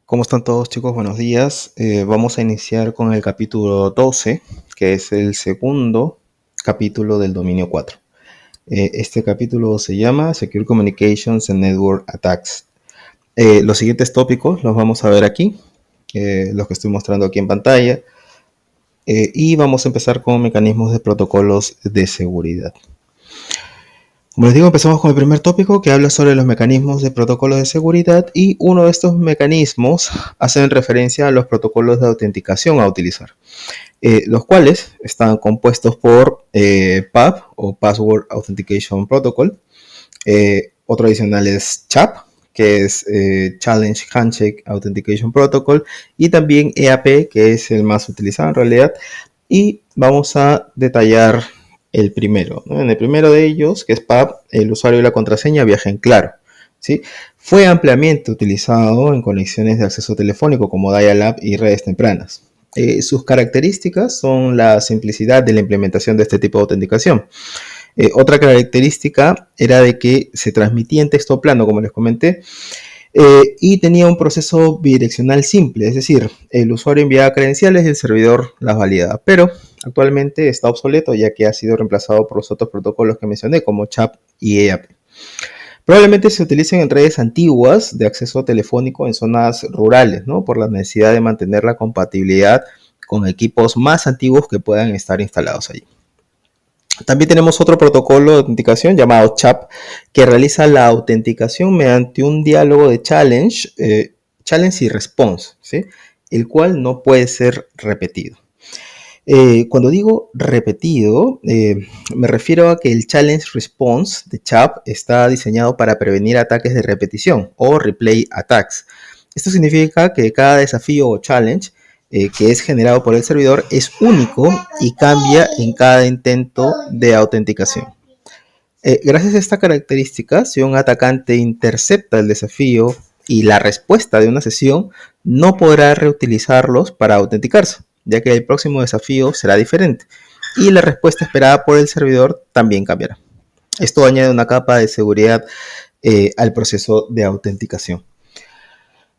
¿Cómo están todos, chicos? Buenos días. Vamos a iniciar con el capítulo 12, que es el segundo capítulo del dominio 4. Este capítulo se llama Secure Communications and Network Attacks. Los siguientes tópicos los vamos a ver aquí, los que estoy mostrando aquí en pantalla, y vamos a empezar con mecanismos de protocolos de seguridad. Como les digo, empezamos con el primer tópico que habla sobre los mecanismos de protocolos de seguridad, y uno de estos mecanismos hacen referencia a los protocolos de autenticación a utilizar, los cuales están compuestos por PAP o Password Authentication Protocol. Otro adicional es CHAP, que es Challenge Handshake Authentication Protocol, y también EAP, que es el más utilizado en realidad, y vamos a detallar el primero, ¿no? En el primero de ellos, que es PAP, el usuario y la contraseña viajan claro, ¿sí? Fue ampliamente utilizado en conexiones de acceso telefónico como dial-up y redes tempranas. Sus características son la simplicidad de la implementación de este tipo de autenticación. Otra característica era de que se transmitía en texto plano, como les comenté, y tenía un proceso bidireccional simple, es decir, el usuario enviaba credenciales y el servidor las validaba, pero actualmente está obsoleto ya que ha sido reemplazado por los otros protocolos que mencioné, como CHAP y EAP. Probablemente se utilicen en redes antiguas de acceso telefónico en zonas rurales, ¿no? Por la necesidad de mantener la compatibilidad con equipos más antiguos que puedan estar instalados allí. También tenemos otro protocolo de autenticación llamado CHAP, que realiza la autenticación mediante un diálogo de challenge y response, ¿sí? El cual no puede ser repetido. Cuando digo repetido, me refiero a que el challenge response de CHAP está diseñado para prevenir ataques de repetición o replay attacks. Esto significa que cada desafío o challenge que es generado por el servidor es único y cambia en cada intento de autenticación. Gracias a esta característica, si un atacante intercepta el desafío y la respuesta de una sesión, no podrá reutilizarlos para autenticarse, ya que el próximo desafío será diferente y la respuesta esperada por el servidor también cambiará. Esto añade una capa de seguridad al proceso de autenticación.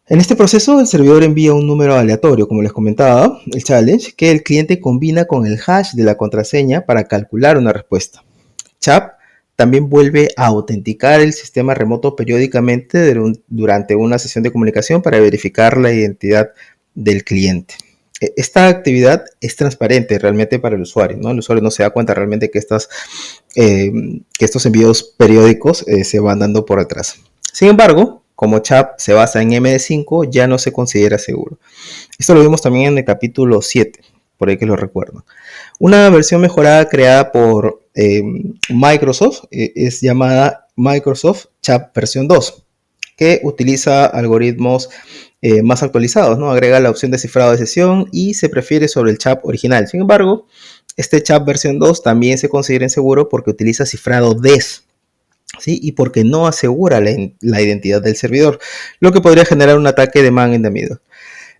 En este proceso, el servidor envía un número aleatorio, como les comentaba, el challenge, que el cliente combina con el hash de la contraseña para calcular una respuesta. CHAP también vuelve a autenticar el sistema remoto periódicamente durante una sesión de comunicación para verificar la identidad del cliente. Esta actividad es transparente realmente para el usuario, ¿no? El usuario no se da cuenta realmente que estos envíos periódicos se van dando por atrás. Sin embargo, como CHAP se basa en MD5, ya no se considera seguro. Esto lo vimos también en el capítulo 7, por ahí que lo recuerdo. Una versión mejorada creada por Microsoft es llamada Microsoft CHAP versión 2, que utiliza algoritmos más actualizados, ¿no? Agrega la opción de cifrado de sesión y se prefiere sobre el CHAP original. Sin embargo, este CHAP versión 2 también se considera inseguro porque utiliza cifrado DES, ¿sí? Y porque no asegura la identidad del servidor, lo que podría generar un ataque de man in the middle.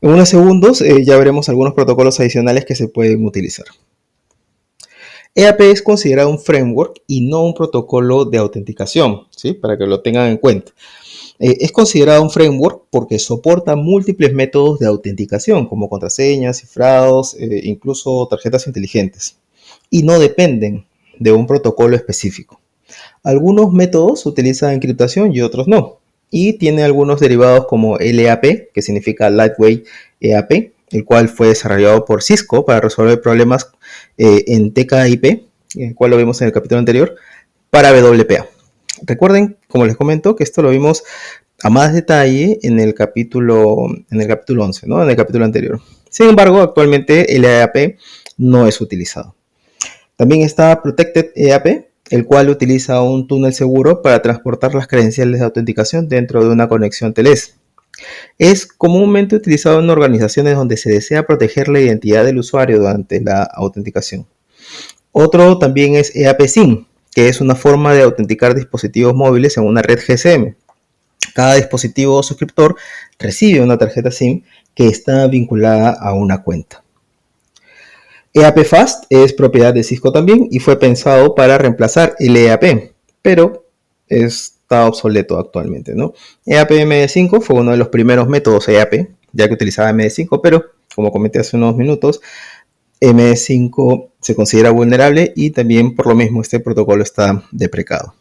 En unos segundos ya veremos algunos protocolos adicionales que se pueden utilizar. EAP es considerado un framework y no un protocolo de autenticación, ¿sí? Para que lo tengan en cuenta. Es considerado un framework porque soporta múltiples métodos de autenticación, como contraseñas, cifrados, incluso tarjetas inteligentes, y no dependen de un protocolo específico. Algunos métodos utilizan encriptación y otros no, y tiene algunos derivados como LAP, que significa Lightweight EAP, el cual fue desarrollado por Cisco para resolver problemas en TCP/IP, el cual lo vimos en el capítulo anterior, para WPA. Recuerden, como les comento, que esto lo vimos a más detalle en el capítulo 11, ¿no? En el capítulo anterior. Sin embargo, actualmente el EAP no es utilizado. También está Protected EAP, el cual utiliza un túnel seguro para transportar las credenciales de autenticación dentro de una conexión TLS. Es comúnmente utilizado en organizaciones donde se desea proteger la identidad del usuario durante la autenticación. Otro también es EAP SIM, que es una forma de autenticar dispositivos móviles en una red GSM. Cada dispositivo suscriptor recibe una tarjeta SIM que está vinculada a una cuenta. EAP Fast es propiedad de Cisco también y fue pensado para reemplazar el EAP, pero es está obsoleto actualmente, ¿no? EAP-MD5 fue uno de los primeros métodos EAP, ya que utilizaba MD5, pero como comenté hace unos minutos, MD5 se considera vulnerable y también por lo mismo este protocolo está deprecado.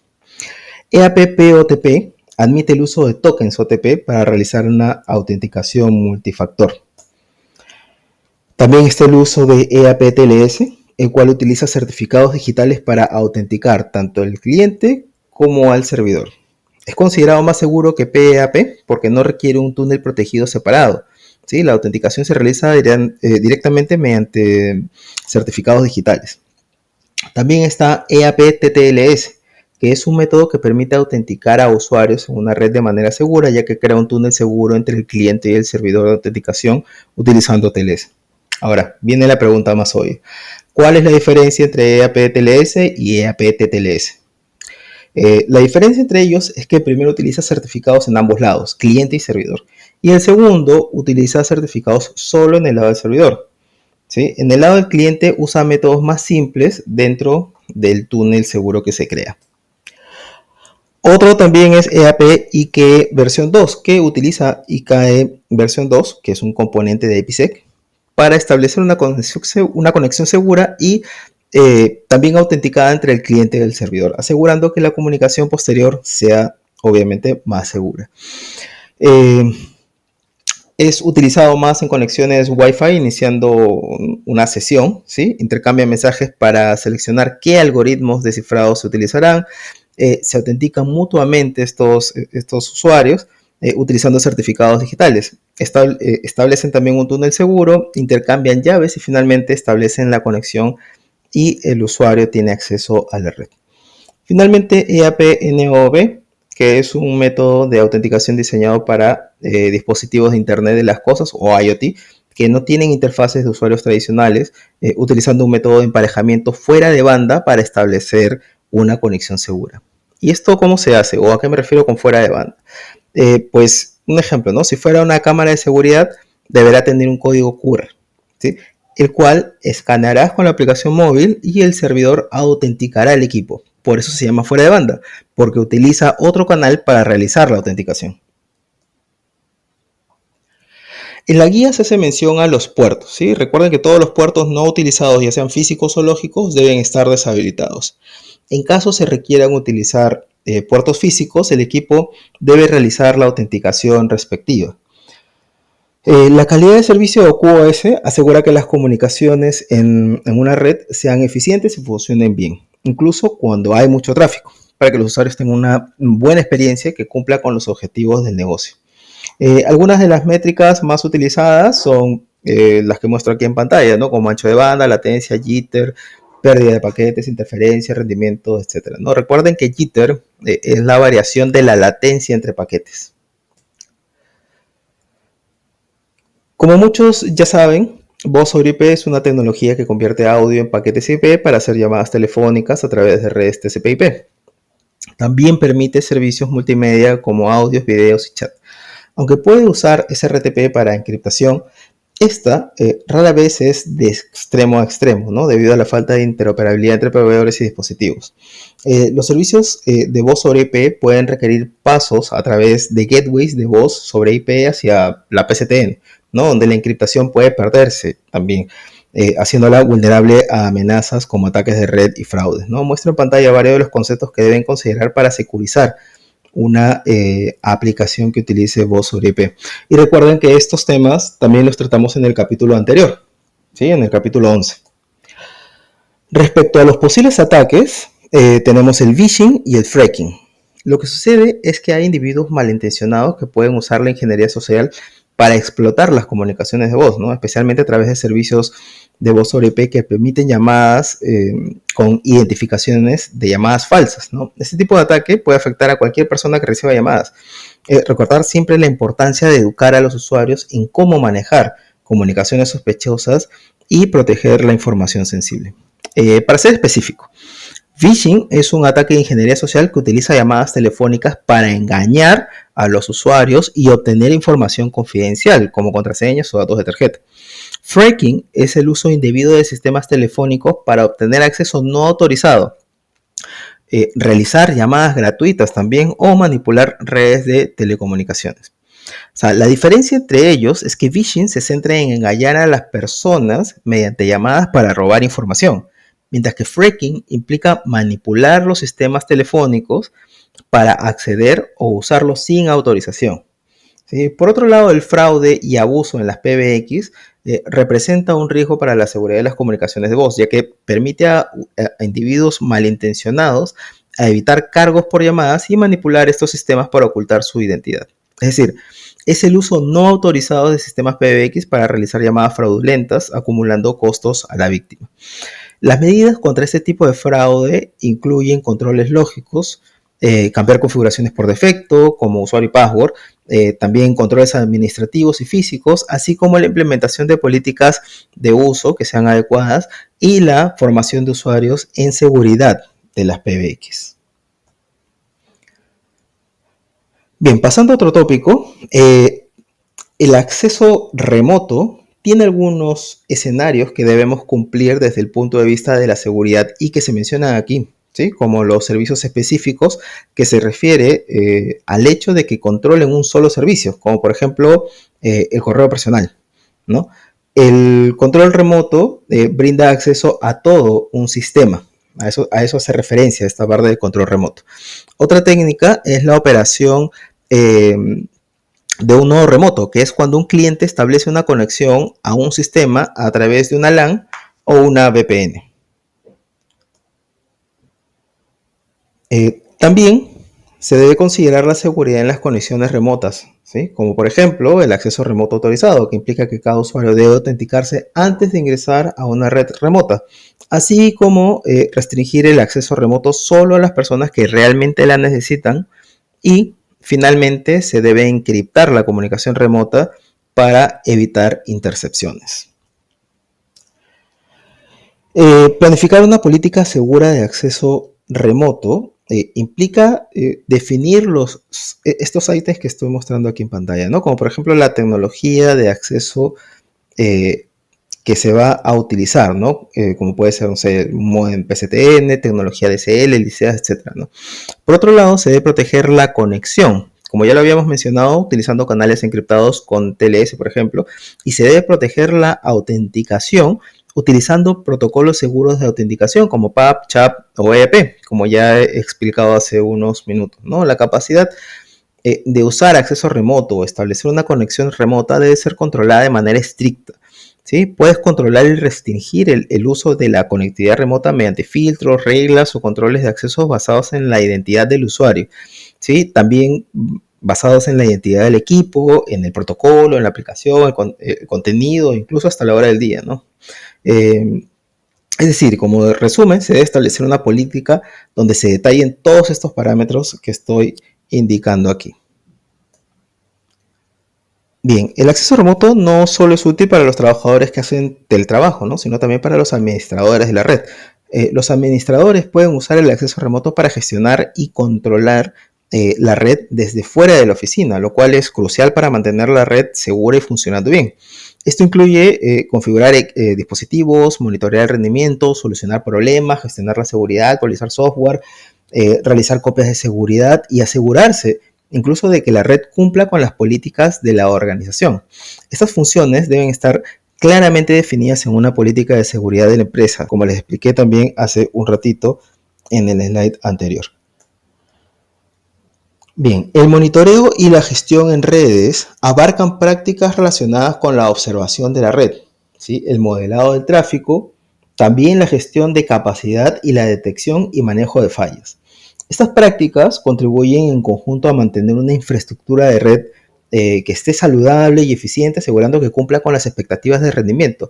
EAP-POTP admite el uso de tokens OTP para realizar una autenticación multifactor. También está el uso de EAP-TLS, el cual utiliza certificados digitales para autenticar tanto al cliente como al servidor. Es considerado más seguro que PEAP porque no requiere un túnel protegido separado. ¿Sí? La autenticación se realiza directamente mediante certificados digitales. También está EAP-TTLS, que es un método que permite autenticar a usuarios en una red de manera segura, ya que crea un túnel seguro entre el cliente y el servidor de autenticación utilizando TLS. Ahora, viene la pregunta más obvia. ¿Cuál es la diferencia entre EAP-TLS y EAP-TTLS? La diferencia entre ellos es que el primero utiliza certificados en ambos lados, cliente y servidor, y el segundo utiliza certificados solo en el lado del servidor. ¿Sí? En el lado del cliente usa métodos más simples dentro del túnel seguro que se crea. Otro también es EAP IKE versión 2, que utiliza IKE versión 2, que es un componente de IPsec, para establecer una conexión segura y también autenticada entre el cliente y el servidor, asegurando que la comunicación posterior sea obviamente más segura. Es utilizado más en conexiones Wi-Fi iniciando una sesión, ¿sí? Intercambia mensajes para seleccionar qué algoritmos de cifrado se utilizarán. Se autentican mutuamente estos usuarios utilizando certificados digitales. Establecen también un túnel seguro, intercambian llaves y finalmente establecen la conexión y el usuario tiene acceso a la red. Finalmente, EAP-NOV, que es un método de autenticación diseñado para dispositivos de Internet de las Cosas o IoT, que no tienen interfaces de usuarios tradicionales, utilizando un método de emparejamiento fuera de banda para establecer una conexión segura. ¿Y esto cómo se hace? ¿O a qué me refiero con fuera de banda? Pues un ejemplo, ¿no? Si fuera una cámara de seguridad, deberá tener un código QR, ¿sí? El cual escaneará con la aplicación móvil y el servidor autenticará el equipo. Por eso se llama fuera de banda, porque utiliza otro canal para realizar la autenticación. En la guía se hace mención a los puertos, ¿sí? Recuerden que todos los puertos no utilizados, ya sean físicos o lógicos, deben estar deshabilitados. En caso se requieran utilizar puertos físicos, el equipo debe realizar la autenticación respectiva. La calidad de servicio de QoS asegura que las comunicaciones en una red sean eficientes y funcionen bien, incluso cuando hay mucho tráfico, para que los usuarios tengan una buena experiencia que cumpla con los objetivos del negocio. Algunas de las métricas más utilizadas son las que muestro aquí en pantalla, ¿no? Como ancho de banda, latencia, jitter, pérdida de paquetes, interferencia, rendimiento, etc., ¿no? Recuerden que jitter es la variación de la latencia entre paquetes. Como muchos ya saben, Voz sobre IP es una tecnología que convierte audio en paquetes IP para hacer llamadas telefónicas a través de redes TCP/IP. También permite servicios multimedia como audios, videos y chat. Aunque puede usar SRTP para encriptación, esta rara vez es de extremo a extremo, ¿no? Debido a la falta de interoperabilidad entre proveedores y dispositivos. Los servicios de voz sobre IP pueden requerir pasos a través de gateways de voz sobre IP hacia la PSTN, ¿no? Donde la encriptación puede perderse también, haciéndola vulnerable a amenazas como ataques de red y fraudes, ¿no? Muestro en pantalla varios de los conceptos que deben considerar para securizar una aplicación que utilice voz sobre IP. Y recuerden que estos temas también los tratamos en el capítulo anterior, ¿sí? En el capítulo 11. Respecto a los posibles ataques, tenemos el phishing y el fracking. Lo que sucede es que hay individuos malintencionados que pueden usar la ingeniería social para explotar las comunicaciones de voz, ¿no? Especialmente a través de servicios de voz sobre IP que permiten llamadas con identificaciones de llamadas falsas, ¿no? Este tipo de ataque puede afectar a cualquier persona que reciba llamadas. Recordar siempre la importancia de educar a los usuarios en cómo manejar comunicaciones sospechosas y proteger la información sensible. Para ser específico, phishing es un ataque de ingeniería social que utiliza llamadas telefónicas para engañar a los usuarios y obtener información confidencial, como contraseñas o datos de tarjeta. Fracking es el uso indebido de sistemas telefónicos para obtener acceso no autorizado realizar llamadas gratuitas también o manipular redes de telecomunicaciones. O sea, la diferencia entre ellos es que phishing se centra en engañar a las personas mediante llamadas para robar información, mientras que phreaking implica manipular los sistemas telefónicos para acceder o usarlos sin autorización. ¿Sí? Por otro lado, el fraude y abuso en las PBX representa un riesgo para la seguridad de las comunicaciones de voz, ya que permite a individuos malintencionados a evitar cargos por llamadas y manipular estos sistemas para ocultar su identidad. Es decir, es el uso no autorizado de sistemas PBX para realizar llamadas fraudulentas, acumulando costos a la víctima. Las medidas contra este tipo de fraude incluyen controles lógicos, cambiar configuraciones por defecto, como usuario y password, también controles administrativos y físicos, así como la implementación de políticas de uso que sean adecuadas y la formación de usuarios en seguridad de las PBX. Bien, pasando a otro tópico, el acceso remoto tiene algunos escenarios que debemos cumplir desde el punto de vista de la seguridad y que se mencionan aquí, ¿sí? Como los servicios específicos, que se refiere al hecho de que controlen un solo servicio, como por ejemplo el correo personal, ¿no? El control remoto brinda acceso a todo un sistema. A eso hace referencia esta parte de control remoto. Otra técnica es la operación de un nodo remoto, que es cuando un cliente establece una conexión a un sistema a través de una LAN o una VPN. También se debe considerar la seguridad en las conexiones remotas, ¿sí? Como por ejemplo el acceso remoto autorizado, que implica que cada usuario debe autenticarse antes de ingresar a una red remota, así como restringir el acceso remoto solo a las personas que realmente la necesitan y finalmente se debe encriptar la comunicación remota para evitar intercepciones. Planificar una política segura de acceso remoto implica definir estos ítems que estoy mostrando aquí en pantalla, ¿no? Como por ejemplo la tecnología de acceso que se va a utilizar, ¿no? Como puede ser, no sé, modem PSTN, tecnología DSL, liceas, etc., ¿no? Por otro lado, se debe proteger la conexión, como ya lo habíamos mencionado, utilizando canales encriptados con TLS, por ejemplo, y se debe proteger la autenticación utilizando protocolos seguros de autenticación como PAP, CHAP o EEP, como ya he explicado hace unos minutos, ¿no? La capacidad de usar acceso remoto o establecer una conexión remota debe ser controlada de manera estricta. ¿Sí? Puedes controlar y restringir el uso de la conectividad remota mediante filtros, reglas o controles de acceso basados en la identidad del usuario. ¿Sí? También basados en la identidad del equipo, en el protocolo, en la aplicación, el contenido, incluso hasta la hora del día, ¿no? Es decir, como resumen, se debe establecer una política donde se detallen todos estos parámetros que estoy indicando aquí. Bien, el acceso remoto no solo es útil para los trabajadores que hacen teletrabajo, ¿no? Sino también para los administradores de la red. Los administradores pueden usar el acceso remoto para gestionar y controlar la red desde fuera de la oficina, lo cual es crucial para mantener la red segura y funcionando bien. Esto incluye configurar dispositivos, monitorear el rendimiento, solucionar problemas, gestionar la seguridad, actualizar software, realizar copias de seguridad y asegurarse incluso de que la red cumpla con las políticas de la organización. Estas funciones deben estar claramente definidas en una política de seguridad de la empresa, como les expliqué también hace un ratito en el slide anterior. Bien, el monitoreo y la gestión en redes abarcan prácticas relacionadas con la observación de la red, ¿sí? El modelado del tráfico, también la gestión de capacidad y la detección y manejo de fallas. Estas prácticas contribuyen en conjunto a mantener una infraestructura de red que esté saludable y eficiente, asegurando que cumpla con las expectativas de rendimiento.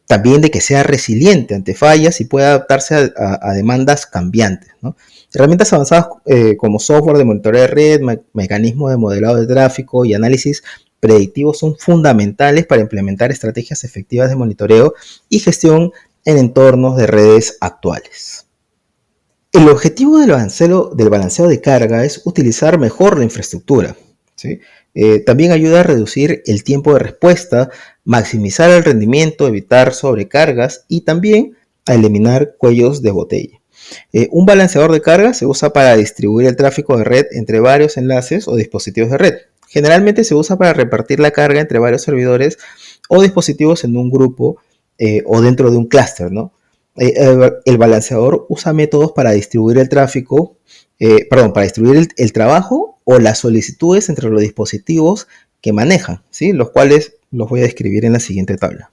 También de que sea resiliente ante fallas y pueda adaptarse a demandas cambiantes, ¿no? Herramientas avanzadas como software de monitoreo de red, mecanismos de modelado de tráfico y análisis predictivos son fundamentales para implementar estrategias efectivas de monitoreo y gestión en entornos de redes actuales. El objetivo del balanceo de carga es utilizar mejor la infraestructura, ¿sí? También ayuda a reducir el tiempo de respuesta, maximizar el rendimiento, evitar sobrecargas y también a eliminar cuellos de botella. Un balanceador de carga se usa para distribuir el tráfico de red entre varios enlaces o dispositivos de red. Generalmente se usa para repartir la carga entre varios servidores o dispositivos en un grupo o dentro de un clúster, ¿no? El balanceador usa métodos para distribuir el tráfico, para distribuir el trabajo o las solicitudes entre los dispositivos que manejan, ¿sí? Los cuales los voy a describir en la siguiente tabla.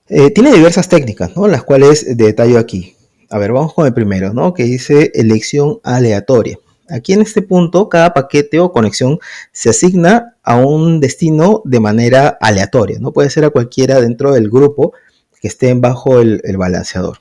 Tiene diversas técnicas, ¿no? Las cuales detallo aquí. A ver, vamos con el primero, ¿no? Que dice elección aleatoria. Aquí en este punto, cada paquete o conexión se asigna a un destino de manera aleatoria, ¿no? Puede ser a cualquiera dentro del grupo que estén bajo el balanceador.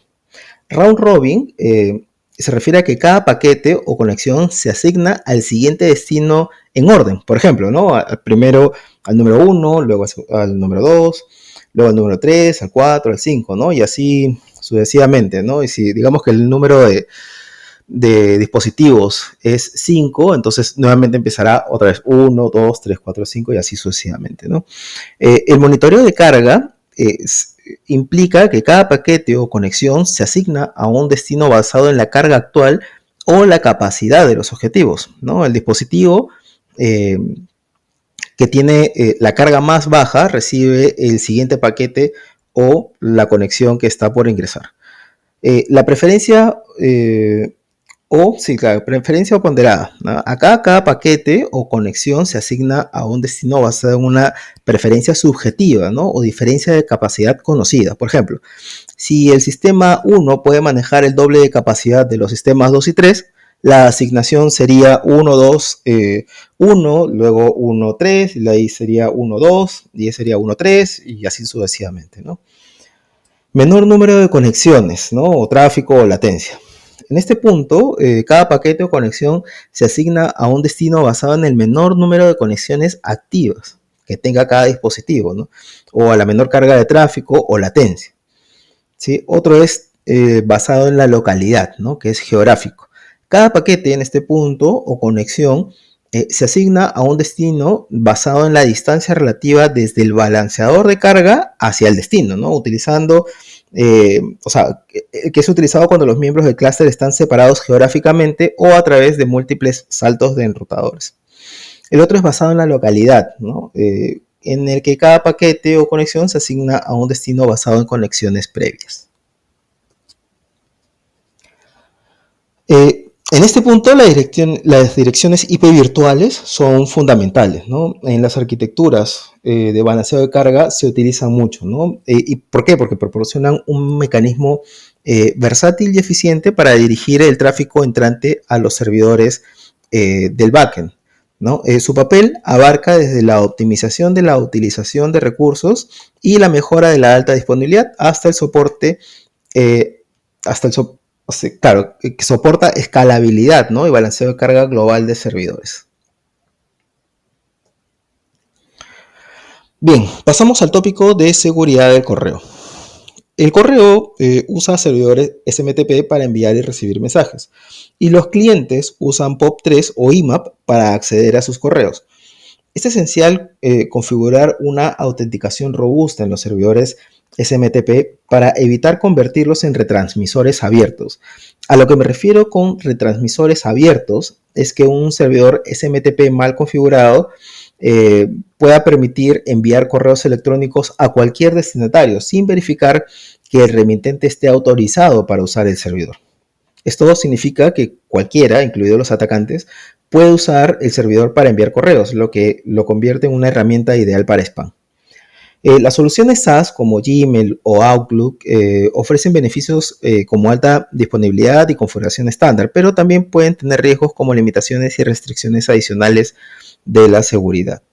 Round robin se refiere a que cada paquete o conexión se asigna al siguiente destino en orden. Por ejemplo, ¿no? Primero al número 1, luego al número 2, luego al número 3, al 4, al 5, ¿no? Y así sucesivamente, ¿no? Y si digamos que el número de dispositivos es 5, entonces nuevamente empezará otra vez 1, 2, 3, 4, 5 y así sucesivamente, ¿no? El monitoreo de carga implica que cada paquete o conexión se asigna a un destino basado en la carga actual o la capacidad de los objetivos, ¿no? El dispositivo que tiene la carga más baja recibe el siguiente paquete o la conexión que está por ingresar. La preferencia preferencia o ponderada, ¿no? Acá cada paquete o conexión se asigna a un destino basado en una preferencia subjetiva, ¿no? O diferencia de capacidad conocida. Por ejemplo, si el sistema 1 puede manejar el doble de capacidad de los sistemas 2 y 3, la asignación sería 1, 2, 1, luego 1, 3, y ahí sería 1, 2, y ahí sería 1, 3, y así sucesivamente, ¿no? Menor número de conexiones, ¿no? O tráfico o latencia. En este punto, cada paquete o conexión se asigna a un destino basado en el menor número de conexiones activas que tenga cada dispositivo, ¿no? O a la menor carga de tráfico o latencia, ¿sí? Otro es basado en la localidad, ¿no? Que es geográfico. Cada paquete en este punto o conexión se asigna a un destino basado en la distancia relativa desde el balanceador de carga hacia el destino, ¿no? Utilizando que es utilizado cuando los miembros del clúster están separados geográficamente o a través de múltiples saltos de enrutadores. El otro es basado en la localidad, ¿no? En el que cada paquete o conexión se asigna a un destino basado en conexiones previas. En este punto, las direcciones IP virtuales son fundamentales, ¿no? En las arquitecturas de balanceo de carga se utilizan mucho, ¿no? ¿Y por qué? Porque proporcionan un mecanismo versátil y eficiente para dirigir el tráfico entrante a los servidores del backend, ¿no? Su papel abarca desde la optimización de la utilización de recursos y la mejora de la alta disponibilidad hasta el soporte, claro, que soporta escalabilidad, ¿no? Y balanceo de carga global de servidores. Bien, pasamos al tópico de seguridad del correo. El correo usa servidores SMTP para enviar y recibir mensajes, y los clientes usan POP3 o IMAP para acceder a sus correos. Es esencial configurar una autenticación robusta en los servidores SMTP para evitar convertirlos en retransmisores abiertos. A lo que me refiero con retransmisores abiertos es que un servidor SMTP mal configurado pueda permitir enviar correos electrónicos a cualquier destinatario sin verificar que el remitente esté autorizado para usar el servidor. Esto significa que cualquiera, incluidos los atacantes, puede usar el servidor para enviar correos, lo que lo convierte en una herramienta ideal para spam. Las soluciones SaaS como Gmail o Outlook ofrecen beneficios como alta disponibilidad y configuración estándar, pero también pueden tener riesgos como limitaciones y restricciones adicionales de la seguridad.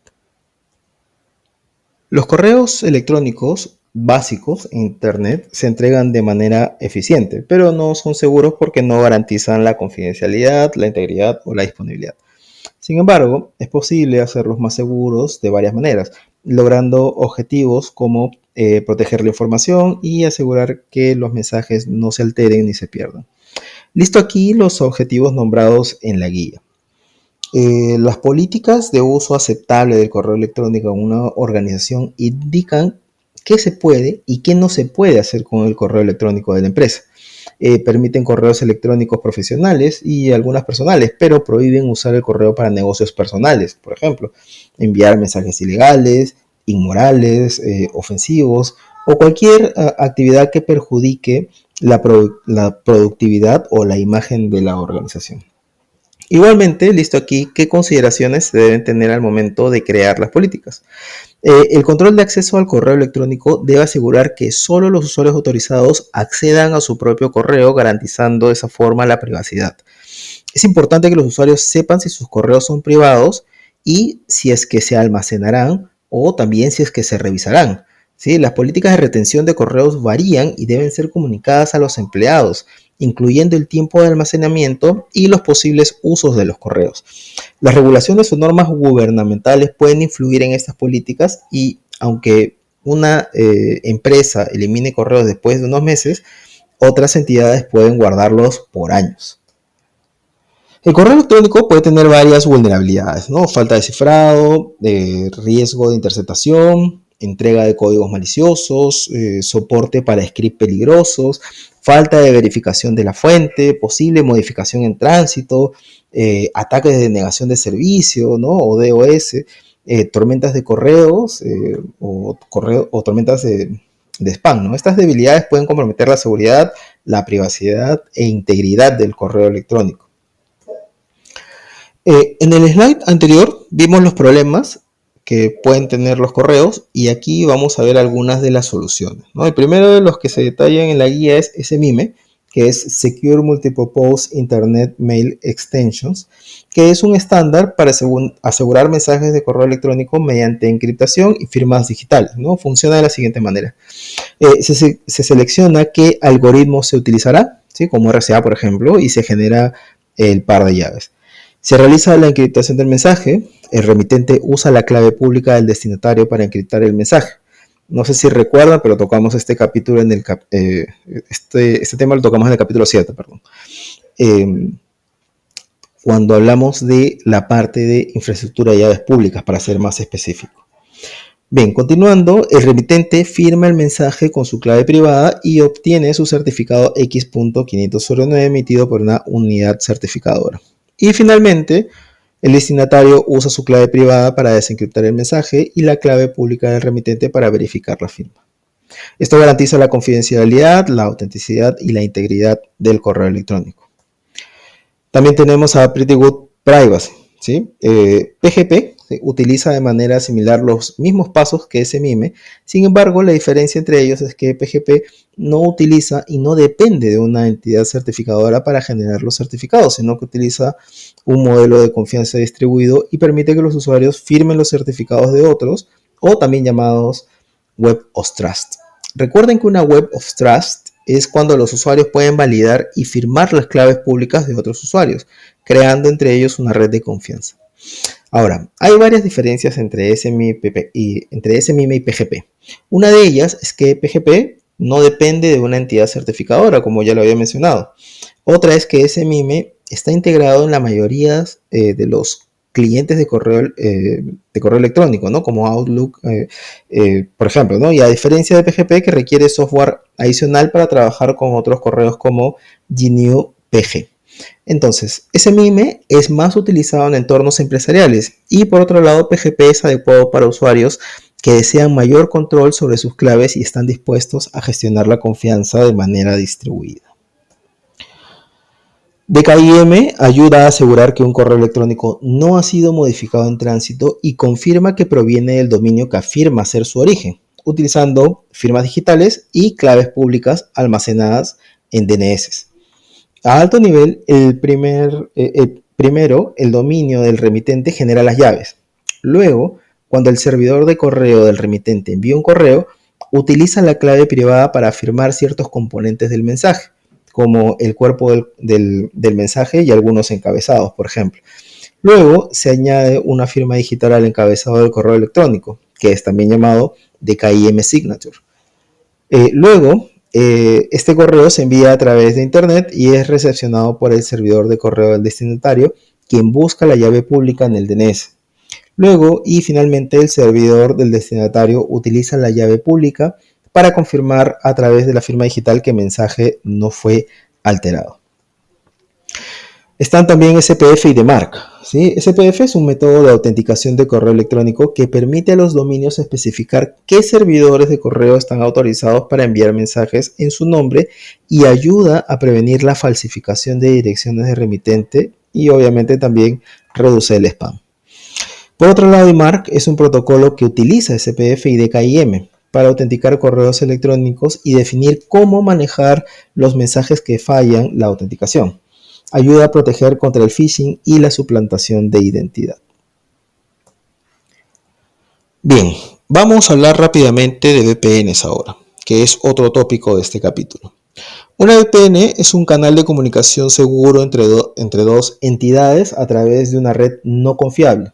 Los correos electrónicos básicos en Internet se entregan de manera eficiente, pero no son seguros porque no garantizan la confidencialidad, la integridad o la disponibilidad. Sin embargo, es posible hacerlos más seguros de varias maneras, logrando objetivos como proteger la información y asegurar que los mensajes no se alteren ni se pierdan. Listo aquí los objetivos nombrados en la guía. Las políticas de uso aceptable del correo electrónico en una organización indican qué se puede y qué no se puede hacer con el correo electrónico de la empresa. permiten correos electrónicos profesionales y algunas personales, pero prohíben usar el correo para negocios personales, por ejemplo, enviar mensajes ilegales, inmorales, ofensivos o cualquier actividad que perjudique la productividad o la imagen de la organización. Igualmente, listo aquí, ¿qué consideraciones se deben tener al momento de crear las políticas? El control de acceso al correo electrónico debe asegurar que solo los usuarios autorizados accedan a su propio correo, garantizando de esa forma la privacidad. Es importante que los usuarios sepan si sus correos son privados y si es que se almacenarán o también si es que se revisarán. ¿Sí? Las políticas de retención de correos varían y deben ser comunicadas a los empleados, incluyendo el tiempo de almacenamiento y los posibles usos de los correos. Las regulaciones o normas gubernamentales pueden influir en estas políticas y aunque una empresa elimine correos después de unos meses, otras entidades pueden guardarlos por años. El correo electrónico puede tener varias vulnerabilidades, ¿no? Falta de cifrado, riesgo de interceptación, entrega de códigos maliciosos, soporte para scripts peligrosos, falta de verificación de la fuente, posible modificación en tránsito, ataques de negación de servicio, ¿no? O DOS, tormentas de correos o tormentas de spam, ¿no? Estas debilidades pueden comprometer la seguridad, la privacidad e integridad del correo electrónico. En el slide anterior vimos los problemas que pueden tener los correos y aquí vamos a ver algunas de las soluciones, ¿no? El primero de los que se detallan en la guía es SMIME, que es Secure Multipurpose Internet Mail Extensions, que es un estándar para asegurar mensajes de correo electrónico mediante encriptación y firmas digitales, ¿no? Funciona de la siguiente manera. Se selecciona qué algoritmo se utilizará, ¿sí? Como RSA, por ejemplo, y se genera el par de llaves. Se realiza la encriptación del mensaje. El remitente usa la clave pública del destinatario para encriptar el mensaje. No sé si recuerdan, pero tocamos este capítulo en el este tema lo tocamos en el capítulo 7, perdón. Cuando hablamos de la parte de infraestructura de llaves públicas, para ser más específico. Bien, continuando, el remitente firma el mensaje con su clave privada y obtiene su certificado X.509 emitido por una unidad certificadora. Y finalmente, el destinatario usa su clave privada para desencriptar el mensaje y la clave pública del remitente para verificar la firma. Esto garantiza la confidencialidad, la autenticidad y la integridad del correo electrónico. También tenemos a Pretty Good Privacy, ¿sí? PGP utiliza de manera similar los mismos pasos que SMIME, sin embargo la diferencia entre ellos es que PGP no utiliza y no depende de una entidad certificadora para generar los certificados, sino que utiliza un modelo de confianza distribuido y permite que los usuarios firmen los certificados de otros, o también llamados Web of Trust. Recuerden que una Web of Trust es cuando los usuarios pueden validar y firmar las claves públicas de otros usuarios, creando entre ellos una red de confianza. Ahora, hay varias diferencias entre SMIME y PGP. Una de ellas es que PGP no depende de una entidad certificadora, como ya lo había mencionado. Otra es que SMIME está integrado en la mayoría de los clientes de correo electrónico, ¿no? Como Outlook, por ejemplo, ¿no? Y a diferencia de PGP, que requiere software adicional para trabajar con otros correos como GNU-PG. Entonces, SMIME es más utilizado en entornos empresariales y por otro lado PGP es adecuado para usuarios que desean mayor control sobre sus claves y están dispuestos a gestionar la confianza de manera distribuida. DKIM ayuda a asegurar que un correo electrónico no ha sido modificado en tránsito y confirma que proviene del dominio que afirma ser su origen, utilizando firmas digitales y claves públicas almacenadas en DNS. A alto nivel, primero, el dominio del remitente genera las llaves. Luego, cuando el servidor de correo del remitente envía un correo, utiliza la clave privada para afirmar ciertos componentes del mensaje, como el cuerpo del mensaje y algunos encabezados, por ejemplo. Luego, se añade una firma digital al encabezado del correo electrónico, que es también llamado DKIM Signature. Luego, este correo se envía a través de Internet y es recepcionado por el servidor de correo del destinatario, quien busca la llave pública en el DNS. Luego, y finalmente, el servidor del destinatario utiliza la llave pública para confirmar a través de la firma digital que el mensaje no fue alterado. Están también SPF y DMARC. ¿Sí? SPF es un método de autenticación de correo electrónico que permite a los dominios especificar qué servidores de correo están autorizados para enviar mensajes en su nombre y ayuda a prevenir la falsificación de direcciones de remitente y obviamente también reduce el spam. Por otro lado, DMARC es un protocolo que utiliza SPF y DKIM para autenticar correos electrónicos y definir cómo manejar los mensajes que fallan la autenticación. Ayuda a proteger contra el phishing y la suplantación de identidad. Bien, vamos a hablar rápidamente de VPNs ahora, que es otro tópico de este capítulo. Una VPN es un canal de comunicación seguro entre dos entidades a través de una red no confiable,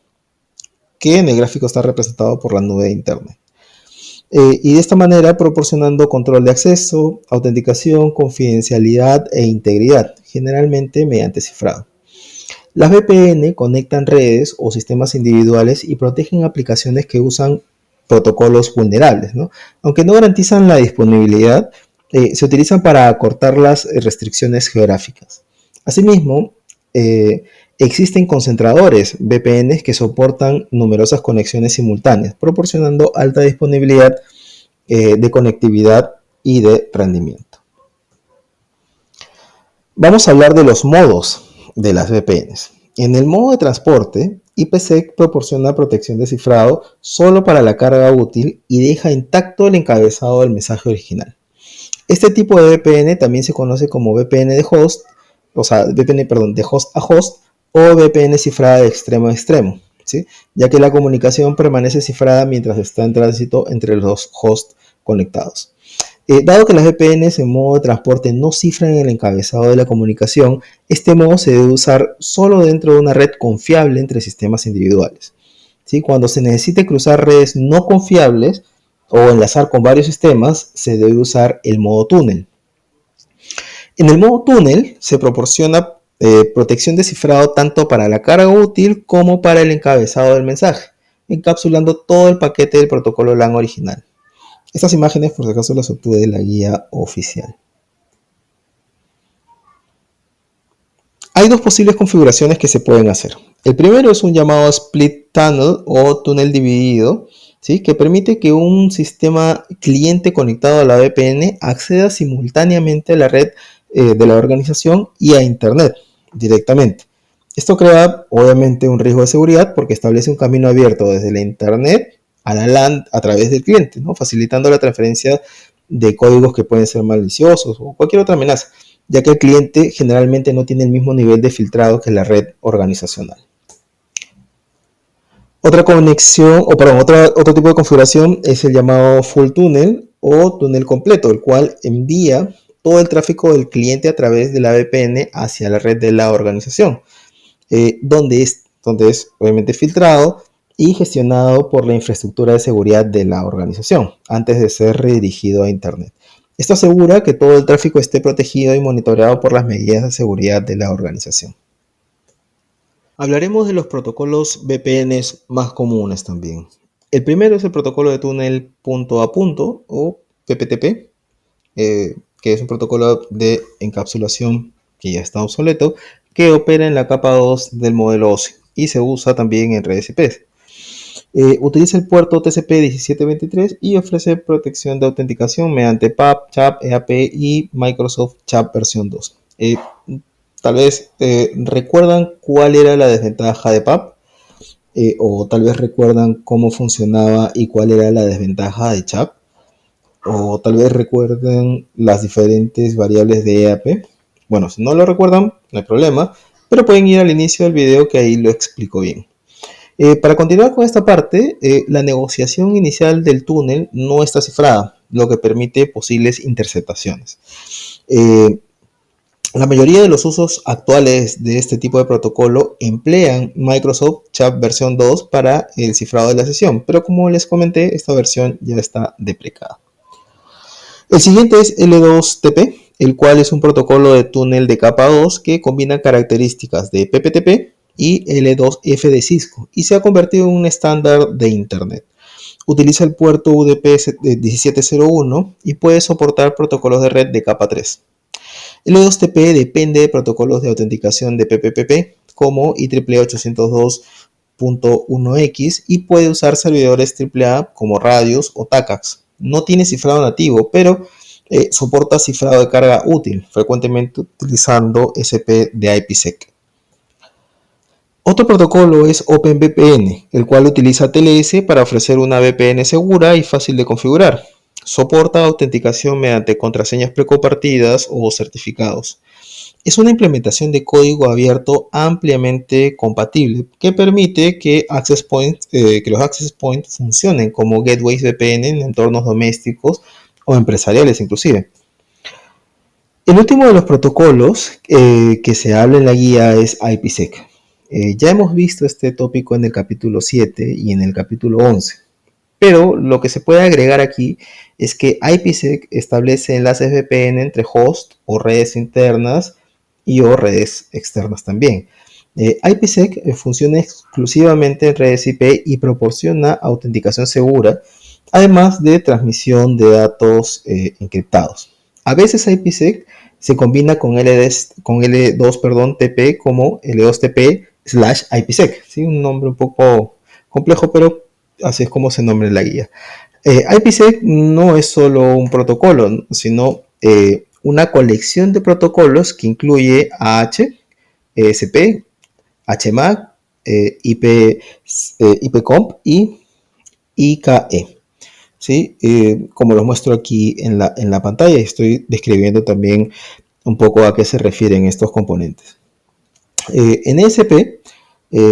que en el gráfico está representado por la nube de Internet. Y de esta manera proporcionando control de acceso, autenticación, confidencialidad e integridad, generalmente mediante cifrado. Las VPN conectan redes o sistemas individuales y protegen aplicaciones que usan protocolos vulnerables, ¿no? Aunque no garantizan la disponibilidad, se utilizan para acortar las restricciones geográficas. Asimismo, existen concentradores VPNs que soportan numerosas conexiones simultáneas, proporcionando alta disponibilidad de conectividad y de rendimiento. Vamos a hablar de los modos de las VPNs. En el modo de transporte, IPsec proporciona protección de cifrado solo para la carga útil y deja intacto el encabezado del mensaje original. Este tipo de VPN también se conoce como VPN de host, de host a host, o VPN cifrada de extremo a extremo, ¿sí? Ya que la comunicación permanece cifrada mientras está en tránsito entre los hosts conectados. Dado que las VPNs en modo de transporte no cifran el encabezado de la comunicación, este modo se debe usar solo dentro de una red confiable entre sistemas individuales. ¿Sí? Cuando se necesite cruzar redes no confiables o enlazar con varios sistemas, se debe usar el modo túnel. En el modo túnel se proporciona protección de cifrado tanto para la carga útil como para el encabezado del mensaje, encapsulando todo el paquete del protocolo LAN original. Estas imágenes, por si acaso, las obtuve de la guía oficial. Hay dos posibles configuraciones que se pueden hacer. El primero es un llamado split tunnel o túnel dividido, ¿sí? Que permite que un sistema cliente conectado a la VPN acceda simultáneamente a la red de la organización y a Internet directamente. Esto crea obviamente un riesgo de seguridad porque establece un camino abierto desde la Internet a la LAN a través del cliente, ¿no? Facilitando la transferencia de códigos que pueden ser maliciosos o cualquier otra amenaza, ya que el cliente generalmente no tiene el mismo nivel de filtrado que la red organizacional. Otro tipo de configuración es el llamado full tunnel o túnel completo, el cual envía todo el tráfico del cliente a través de la VPN hacia la red de la organización, donde es obviamente filtrado y gestionado por la infraestructura de seguridad de la organización antes de ser redirigido a Internet. Esto asegura que todo el tráfico esté protegido y monitoreado por las medidas de seguridad de la organización. Hablaremos de los protocolos VPNs más comunes también. El primero es el protocolo de túnel punto a punto o PPTP, que es un protocolo de encapsulación que ya está obsoleto, que opera en la capa 2 del modelo OSI y se usa también en redes IP. Utiliza el puerto TCP/1723 y ofrece protección de autenticación mediante PAP, CHAP, EAP y Microsoft CHAP versión 2. Tal vez recuerdan cuál era la desventaja de PAP, o tal vez recuerdan cómo funcionaba y cuál era la desventaja de CHAP, o tal vez recuerden las diferentes variables de EAP. Bueno, si no lo recuerdan, no hay problema, pero pueden ir al inicio del video que ahí lo explico bien. Para continuar con esta parte, la negociación inicial del túnel no está cifrada, lo que permite posibles interceptaciones. La mayoría de los usos actuales de este tipo de protocolo emplean Microsoft CHAP versión 2 para el cifrado de la sesión, pero como les comenté, esta versión ya está deprecada. El siguiente es L2TP, el cual es un protocolo de túnel de capa 2 que combina características de PPTP y L2F de Cisco y se ha convertido en un estándar de Internet. Utiliza el puerto UDP 1701 y puede soportar protocolos de red de capa 3. El E2TP depende de protocolos de autenticación de PPPP como IEEE 802.1x y puede usar servidores AAA como Radius o TACAX. No tiene cifrado nativo, pero soporta cifrado de carga útil, frecuentemente utilizando SP de IPsec. Otro protocolo es OpenVPN, el cual utiliza TLS para ofrecer una VPN segura y fácil de configurar. Soporta autenticación mediante contraseñas precompartidas o certificados. Es una implementación de código abierto ampliamente compatible que permite que los access points funcionen como gateways VPN en entornos domésticos o empresariales inclusive. El último de los protocolos que se habla en la guía es IPsec. Ya hemos visto este tópico en el capítulo 7 y en el capítulo 11, pero lo que se puede agregar aquí es que IPsec establece enlaces VPN entre hosts o redes internas y o redes externas también. IPsec funciona exclusivamente en redes IP y proporciona autenticación segura, además de transmisión de datos encriptados. A veces IPsec se combina con L2TP como L2TP/IPsec, ¿sí? Un nombre un poco complejo, pero así es como se nombra en la guía. IPsec no es solo un protocolo, sino una colección de protocolos que incluye AH, ESP, HMAC, IPComp y IKE. ¿Sí? Como lo muestro aquí en la pantalla, estoy describiendo también un poco a qué se refieren estos componentes. En ESP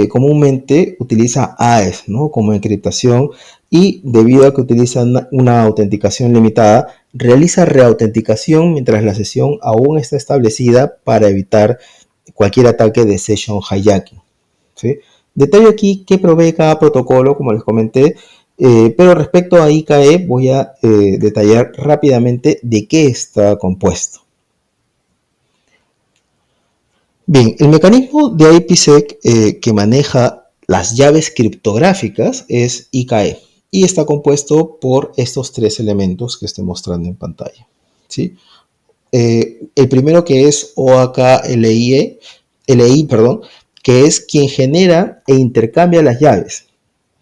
comúnmente utiliza AES, ¿no? Como encriptación, y debido a que utiliza una autenticación limitada, realiza reautenticación mientras la sesión aún está establecida para evitar cualquier ataque de session hijacking, ¿sí? Detallo aquí qué provee cada protocolo, como les comenté, pero respecto a IKE voy a detallar rápidamente de qué está compuesto. Bien, el mecanismo de IPsec que maneja las llaves criptográficas es IKE y está compuesto por estos tres elementos que estoy mostrando en pantalla, ¿sí? El primero que es OAK-LI, que es quien genera e intercambia las llaves,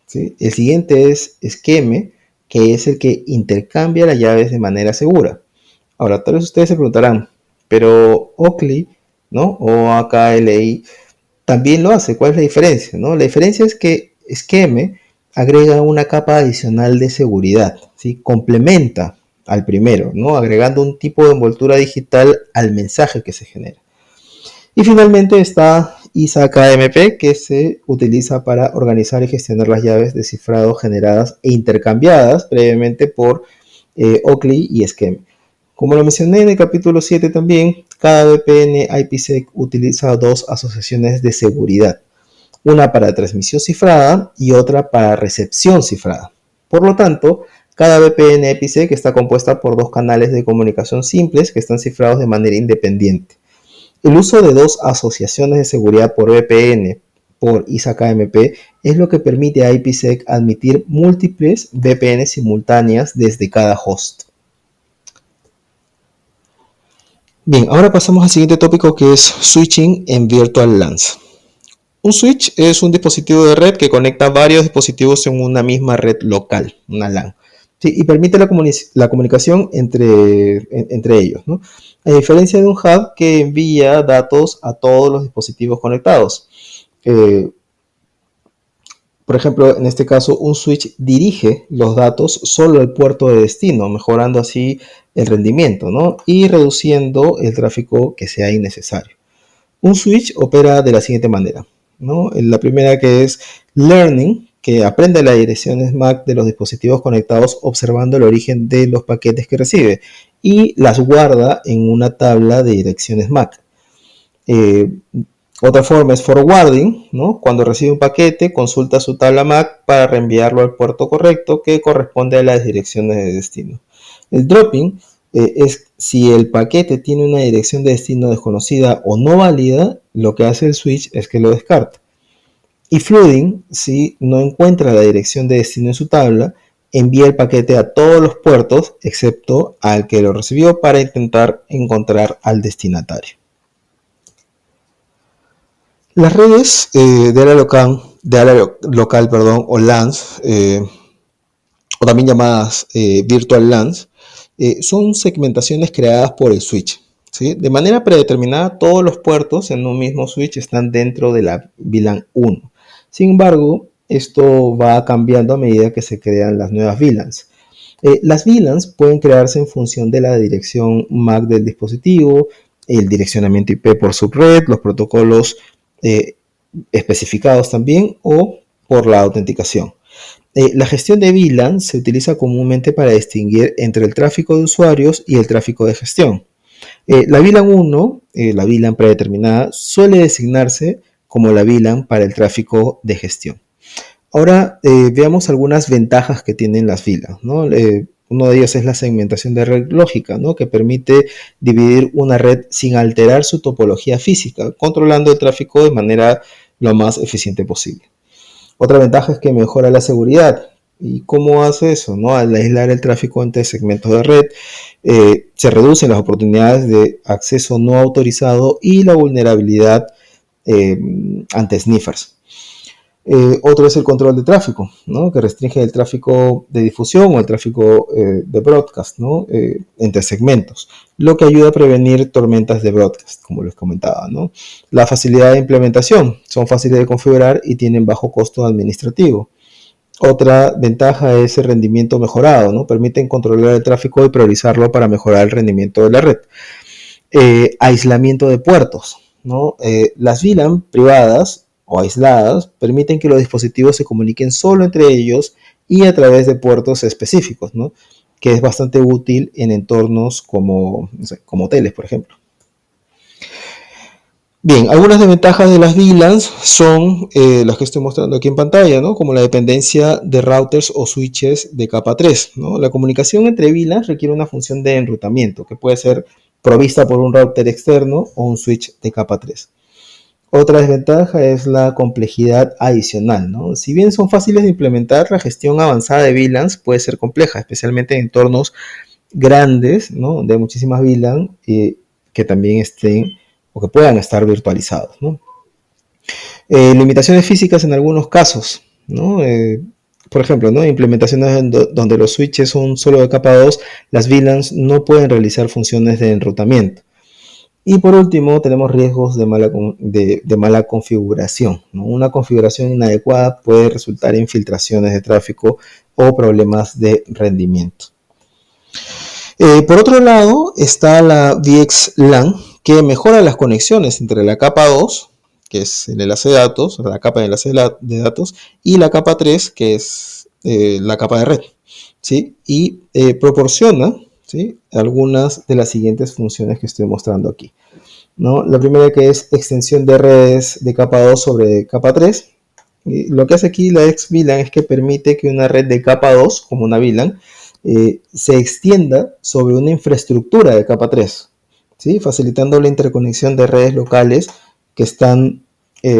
¿sí? El siguiente es Scheme, que es el que intercambia las llaves de manera segura. Ahora, tal vez ustedes se preguntarán, pero Oakley, ¿no? O AKLI también lo hace. ¿Cuál es la diferencia? ¿No? La diferencia es que Scheme agrega una capa adicional de seguridad, ¿sí? Complementa al primero, ¿no? Agregando un tipo de envoltura digital al mensaje que se genera. Y finalmente está ISA-KMP, que se utiliza para organizar y gestionar las llaves de cifrado generadas e intercambiadas previamente por Oakley y Scheme. Como lo mencioné en el capítulo 7 también, cada VPN IPsec utiliza dos asociaciones de seguridad, una para transmisión cifrada y otra para recepción cifrada. Por lo tanto, cada VPN IPsec está compuesta por dos canales de comunicación simples que están cifrados de manera independiente. El uso de dos asociaciones de seguridad por VPN por ISA-KMP es lo que permite a IPsec admitir múltiples VPN simultáneas desde cada host. Bien, ahora pasamos al siguiente tópico, que es switching en Virtual LANs. Un switch es un dispositivo de red que conecta varios dispositivos en una misma red local, una LAN, ¿sí? Y permite la comunicación entre ellos, ¿no? A diferencia de un hub que envía datos a todos los dispositivos conectados. Por ejemplo, en este caso, un switch dirige los datos solo al puerto de destino, mejorando así el rendimiento, ¿no? Y reduciendo el tráfico que sea innecesario. Un switch opera de la siguiente manera, ¿no? La primera, que es learning, que aprende las direcciones MAC de los dispositivos conectados observando el origen de los paquetes que recibe y las guarda en una tabla de direcciones MAC. Otra forma es forwarding, ¿no? Cuando recibe un paquete, consulta su tabla MAC para reenviarlo al puerto correcto que corresponde a las direcciones de destino. El dropping es si el paquete tiene una dirección de destino desconocida o no válida, lo que hace el switch es que lo descarta. Y flooding, si no encuentra la dirección de destino en su tabla, envía el paquete a todos los puertos excepto al que lo recibió para intentar encontrar al destinatario. Las redes de área local, o LANs, o también llamadas Virtual LANs, son segmentaciones creadas por el switch, ¿sí? De manera predeterminada, todos los puertos en un mismo switch están dentro de la VLAN 1. Sin embargo, esto va cambiando a medida que se crean las nuevas VLANs. Las VLANs pueden crearse en función de la dirección MAC del dispositivo, el direccionamiento IP por subred, los protocolos especificados también, o por la autenticación. La gestión de VLAN se utiliza comúnmente para distinguir entre el tráfico de usuarios y el tráfico de gestión. La VLAN 1, la VLAN predeterminada, suele designarse como la VLAN para el tráfico de gestión. Ahora veamos algunas ventajas que tienen las VLAN, ¿no? Uno de ellos es la segmentación de red lógica, ¿no? Que permite dividir una red sin alterar su topología física, controlando el tráfico de manera lo más eficiente posible. Otra ventaja es que mejora la seguridad. ¿Y cómo hace eso? ¿No? Al aislar el tráfico entre segmentos de red, se reducen las oportunidades de acceso no autorizado y la vulnerabilidad ante sniffers. Otro es el control de tráfico, ¿no? Que restringe el tráfico de difusión o el tráfico de broadcast, ¿no? Entre segmentos, lo que ayuda a prevenir tormentas de broadcast, como les comentaba, ¿no? La facilidad de implementación, son fáciles de configurar y tienen bajo costo administrativo. Otra ventaja es el rendimiento mejorado, ¿no? Permiten controlar el tráfico y priorizarlo para mejorar el rendimiento de la red. Aislamiento de puertos, ¿no? Las VLAN privadas o aisladas permiten que los dispositivos se comuniquen solo entre ellos y a través de puertos específicos, ¿no? Que es bastante útil en entornos como, no sé, como hoteles, por ejemplo. Bien, algunas desventajas de las VLANs son las que estoy mostrando aquí en pantalla, ¿no? Como la dependencia de routers o switches de capa 3, ¿no? La comunicación entre VLANs requiere una función de enrutamiento que puede ser provista por un router externo o un switch de capa 3. Otra desventaja es la complejidad adicional, ¿no? Si bien son fáciles de implementar, la gestión avanzada de VLANs puede ser compleja, especialmente en entornos grandes, ¿no? De muchísimas VLAN que también estén o que puedan estar virtualizados, ¿no? Limitaciones físicas en algunos casos, ¿no? Por ejemplo, ¿no? Implementaciones donde los switches son solo de capa 2, las VLANs no pueden realizar funciones de enrutamiento. Y por último, tenemos riesgos de mala configuración, ¿no? Una configuración inadecuada puede resultar en filtraciones de tráfico o problemas de rendimiento. Por otro lado, está la VXLAN, que mejora las conexiones entre la capa 2, que es el enlace de datos, la capa de enlace de datos, y la capa 3, que es la capa de red, ¿sí? Y proporciona, ¿sí?, algunas de las siguientes funciones que estoy mostrando aquí, ¿no? La primera, que es extensión de redes de capa 2 sobre capa 3. Y lo que hace aquí la VLAN es que permite que una red de capa 2, como una VLAN, se extienda sobre una infraestructura de capa 3, ¿sí?, facilitando la interconexión de redes locales que están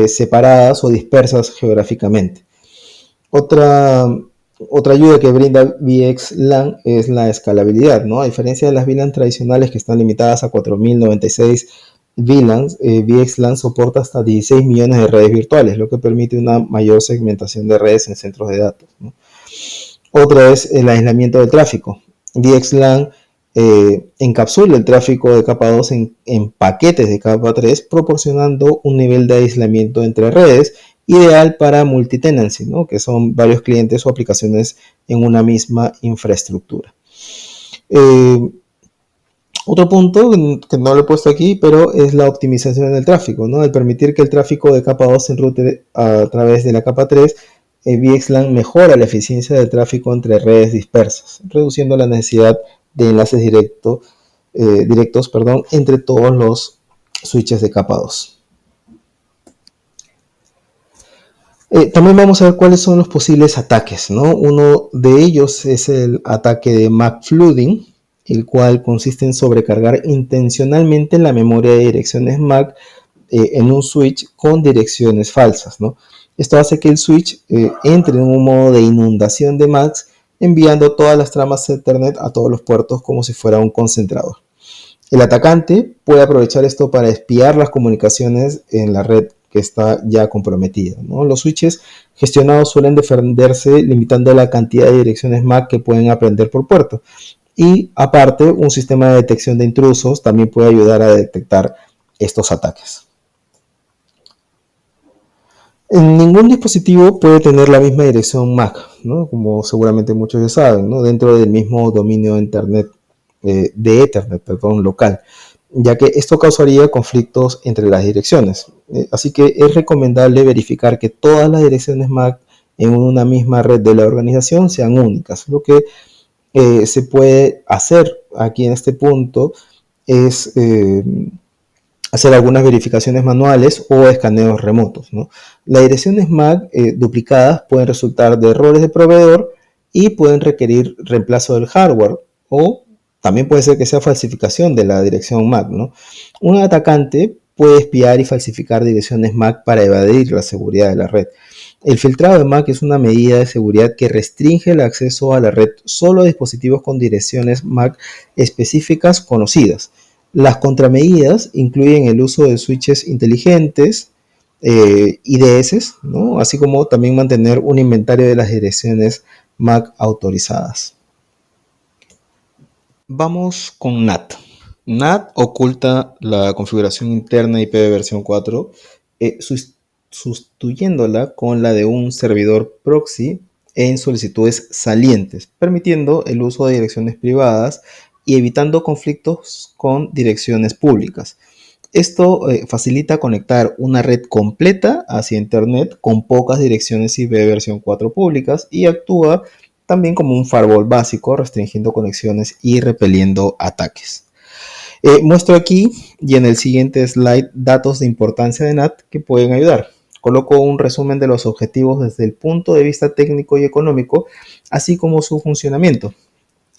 separadas o dispersas geográficamente. Otra ayuda que brinda VXLAN es la escalabilidad, ¿no? A diferencia de las VLAN tradicionales que están limitadas a 4096 VLANs, VXLAN soporta hasta 16 millones de redes virtuales, lo que permite una mayor segmentación de redes en centros de datos, ¿no? Otra es el aislamiento del tráfico. VXLAN encapsula el tráfico de capa 2 en paquetes de capa 3, proporcionando un nivel de aislamiento entre redes ideal para multitenancy, ¿no?, que son varios clientes o aplicaciones en una misma infraestructura. Otro punto que no lo he puesto aquí, pero es la optimización del tráfico, ¿no? Al permitir que el tráfico de capa 2 se enrute a través de la capa 3, VXLAN mejora la eficiencia del tráfico entre redes dispersas, reduciendo la necesidad de enlaces directos entre todos los switches de capa 2. También vamos a ver cuáles son los posibles ataques, ¿no? Uno de ellos es el ataque de MAC flooding, el cual consiste en sobrecargar intencionalmente la memoria de direcciones MAC en un switch con direcciones falsas, ¿no? Esto hace que el switch entre en un modo de inundación de MACs enviando todas las tramas Ethernet a todos los puertos como si fuera un concentrador. El atacante puede aprovechar esto para espiar las comunicaciones en la red que está ya comprometida, ¿no? Los switches gestionados suelen defenderse limitando la cantidad de direcciones MAC que pueden aprender por puerto. Y aparte, un sistema de detección de intrusos también puede ayudar a detectar estos ataques. En ningún dispositivo puede tener la misma dirección MAC, ¿no? Como seguramente muchos ya saben, ¿no? Dentro del mismo dominio de Ethernet, local, ya que esto causaría conflictos entre las direcciones. Así que es recomendable verificar que todas las direcciones MAC en una misma red de la organización sean únicas. Lo que se puede hacer aquí en este punto es hacer algunas verificaciones manuales o escaneos remotos, ¿no? Las direcciones MAC duplicadas pueden resultar de errores de proveedor y pueden requerir reemplazo del hardware, o también puede ser que sea falsificación de la dirección MAC, ¿no? Un atacante puede espiar y falsificar direcciones MAC para evadir la seguridad de la red. El filtrado de MAC es una medida de seguridad que restringe el acceso a la red solo a dispositivos con direcciones MAC específicas conocidas. Las contramedidas incluyen el uso de switches inteligentes, IDS, ¿no? Así como también mantener un inventario de las direcciones MAC autorizadas. Vamos con NAT. NAT oculta la configuración interna IP de versión 4, sustituyéndola con la de un servidor proxy en solicitudes salientes, permitiendo el uso de direcciones privadas y evitando conflictos con direcciones públicas. Esto facilita conectar una red completa hacia Internet con pocas direcciones IP de versión 4 públicas y actúa también como un firewall básico, restringiendo conexiones y repeliendo ataques. Muestro aquí y en el siguiente slide datos de importancia de NAT que pueden ayudar. Coloco un resumen de los objetivos desde el punto de vista técnico y económico, así como su funcionamiento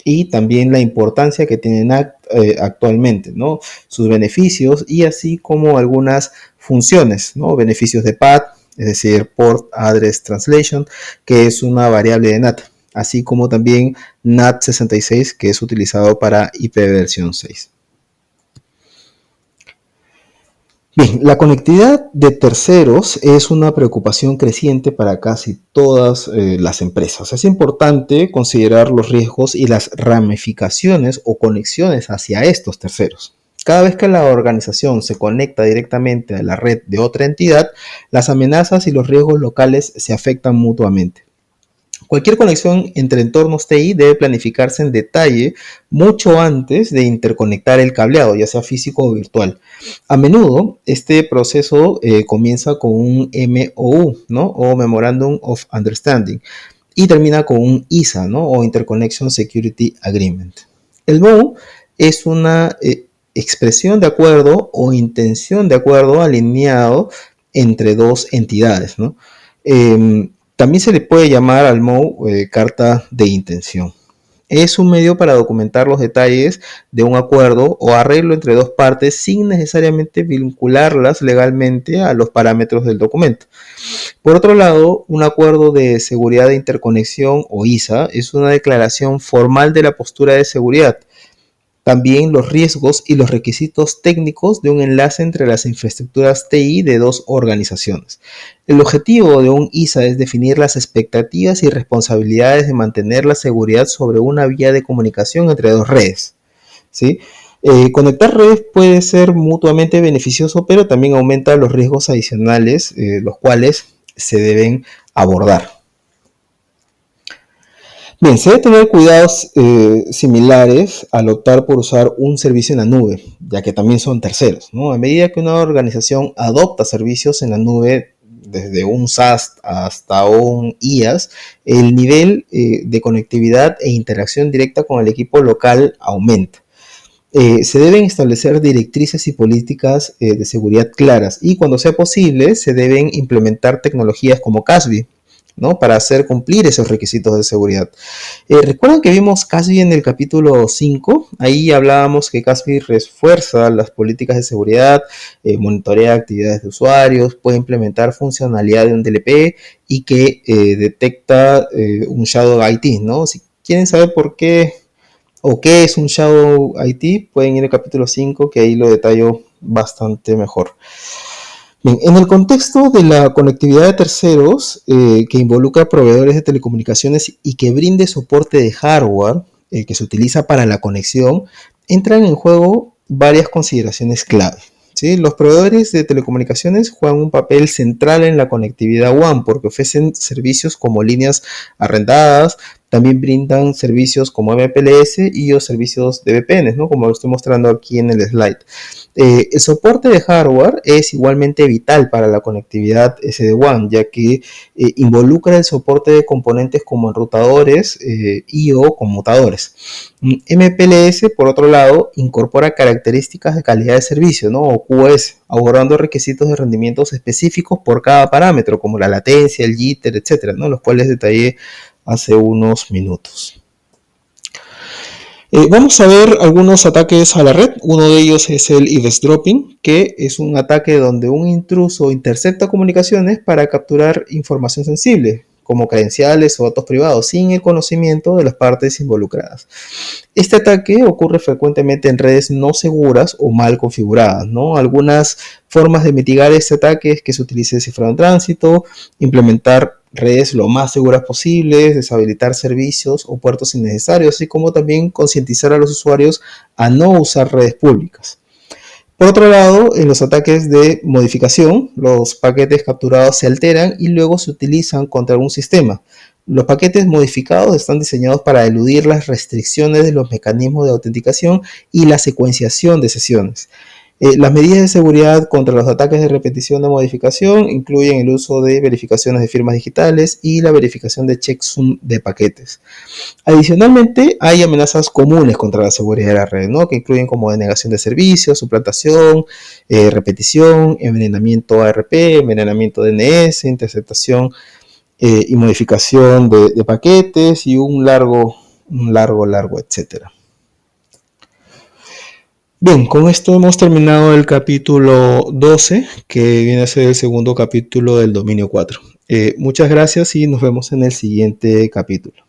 y también la importancia que tiene NAT actualmente, ¿no? Sus beneficios y así como algunas funciones, ¿no? Beneficios de PAT, es decir, Port Address Translation, que es una variable de NAT, así como también NAT66, que es utilizado para IP versión 6. Bien, la conectividad de terceros es una preocupación creciente para casi todas las empresas. Es importante considerar los riesgos y las ramificaciones o conexiones hacia estos terceros. Cada vez que la organización se conecta directamente a la red de otra entidad, las amenazas y los riesgos locales se afectan mutuamente. Cualquier conexión entre entornos TI debe planificarse en detalle mucho antes de interconectar el cableado, ya sea físico o virtual. A menudo, este proceso comienza con un MOU, ¿no? O Memorandum of Understanding, y termina con un ISA, ¿no? O Interconnection Security Agreement. El MOU es una expresión de acuerdo o intención de acuerdo alineado entre dos entidades, ¿no? También se le puede llamar al MOU carta de intención. Es un medio para documentar los detalles de un acuerdo o arreglo entre dos partes sin necesariamente vincularlas legalmente a los parámetros del documento. Por otro lado, un acuerdo de seguridad de interconexión o ISA es una declaración formal de la postura de seguridad, también los riesgos y los requisitos técnicos de un enlace entre las infraestructuras TI de dos organizaciones. El objetivo de un ISA es definir las expectativas y responsabilidades de mantener la seguridad sobre una vía de comunicación entre dos redes, ¿sí? Conectar redes puede ser mutuamente beneficioso, pero también aumenta los riesgos adicionales, los cuales se deben abordar. Bien, se debe tener cuidados similares al optar por usar un servicio en la nube, ya que también son terceros, ¿no? A medida que una organización adopta servicios en la nube, desde un SaaS hasta un IaaS, el nivel de conectividad e interacción directa con el equipo local aumenta. Se deben establecer directrices y políticas de seguridad claras y cuando sea posible se deben implementar tecnologías como CASB, ¿no? Para hacer cumplir esos requisitos de seguridad. ¿Recuerdan que vimos CASB en el capítulo 5? Ahí hablábamos que CASB refuerza las políticas de seguridad, monitorea actividades de usuarios, puede implementar funcionalidad de un DLP y que detecta un Shadow IT, ¿no? quieren saber por qué o qué es un Shadow IT, pueden ir al capítulo 5, que ahí lo detallo bastante mejor. Bien, en el contexto de la conectividad de terceros, que involucra proveedores de telecomunicaciones y que brinde soporte de hardware que se utiliza para la conexión, entran en juego varias consideraciones clave. ¿Sí? Los proveedores de telecomunicaciones juegan un papel central en la conectividad WAN porque ofrecen servicios como líneas arrendadas, también brindan servicios como MPLS y o servicios de VPNs, ¿no? Como lo estoy mostrando aquí en el slide. El soporte de hardware es igualmente vital para la conectividad SD-WAN, ya que involucra el soporte de componentes como enrutadores y o conmutadores. MPLS, por otro lado, incorpora características de calidad de servicio, ¿no? O QoS, abordando requisitos de rendimientos específicos por cada parámetro, como la latencia, el jitter, etcétera, ¿no? Los cuales detallé hace unos minutos. Vamos a ver algunos ataques a la red. Uno de ellos es el eavesdropping, que es un ataque donde un intruso intercepta comunicaciones para capturar información sensible, como credenciales o datos privados, sin el conocimiento de las partes involucradas. Este ataque ocurre frecuentemente en redes no seguras o mal configuradas, ¿no? Algunas formas de mitigar este ataque es que se utilice cifrado en tránsito, implementar redes lo más seguras posibles, deshabilitar servicios o puertos innecesarios, así como también concientizar a los usuarios a no usar redes públicas. Por otro lado, en los ataques de modificación, los paquetes capturados se alteran y luego se utilizan contra algún sistema. Los paquetes modificados están diseñados para eludir las restricciones de los mecanismos de autenticación y la secuenciación de sesiones. Las medidas de seguridad contra los ataques de repetición de modificación incluyen el uso de verificaciones de firmas digitales y la verificación de checksum de paquetes. Adicionalmente, hay amenazas comunes contra la seguridad de la red, ¿no? Que incluyen como denegación de servicios, suplantación, repetición, envenenamiento ARP, envenenamiento DNS, interceptación y modificación de paquetes y un largo, etcétera. Bien, con esto hemos terminado el capítulo 12, que viene a ser el segundo capítulo del dominio 4. Muchas gracias y nos vemos en el siguiente capítulo.